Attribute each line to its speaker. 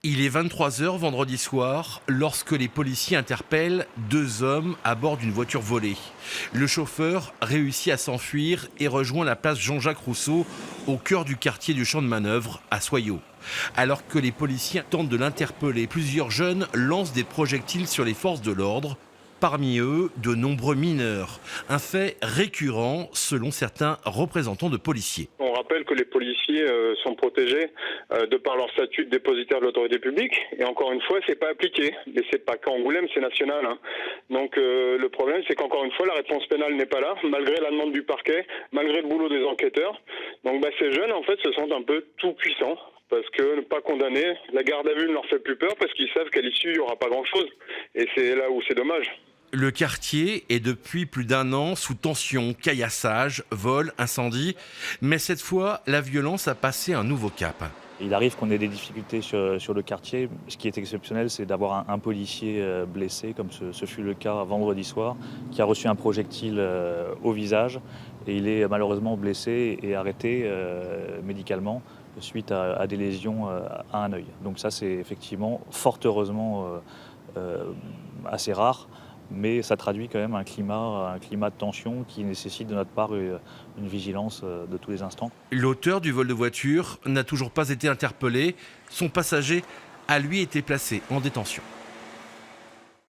Speaker 1: Il est 23 h vendredi soir lorsque les policiers interpellent 2 hommes à bord d'une voiture volée. Le chauffeur réussit à s'enfuir et rejoint la place Jean-Jacques Rousseau au cœur du quartier du Champ de Manœuvre à Soyaux. Alors que les policiers tentent de l'interpeller, plusieurs jeunes lancent des projectiles sur les forces de l'ordre. Parmi eux, de nombreux mineurs. Un fait récurrent selon certains représentants de policiers.
Speaker 2: On rappelle que les policiers sont protégés de par leur statut de dépositaire de l'autorité publique. Et encore une fois, c'est pas appliqué. Mais c'est pas qu'Angoulême, c'est national. Donc le problème, c'est qu'encore une fois, la réponse pénale n'est pas là, malgré la demande du parquet, malgré le boulot des enquêteurs. Donc ces jeunes, en fait, se sentent un peu tout puissants. Parce que ne pas condamner, la garde à vue ne leur fait plus peur parce qu'ils savent qu'à l'issue, il n'y aura pas grand-chose. Et c'est là où c'est dommage.
Speaker 1: Le quartier est depuis plus d'1 an sous tension, caillassage, vol, incendie. Mais cette fois, la violence a passé un nouveau cap.
Speaker 3: Il arrive qu'on ait des difficultés sur le quartier. Ce qui est exceptionnel, c'est d'avoir un policier blessé, comme ce fut le cas vendredi soir, qui a reçu un projectile au visage. Et il est malheureusement blessé et arrêté médicalement suite à des lésions à un œil. Donc ça, c'est effectivement, fort heureusement, assez rare. Mais ça traduit quand même un climat de tension qui nécessite de notre part une vigilance de tous les instants.
Speaker 1: L'auteur du vol de voiture n'a toujours pas été interpellé. Son passager a lui été placé en détention.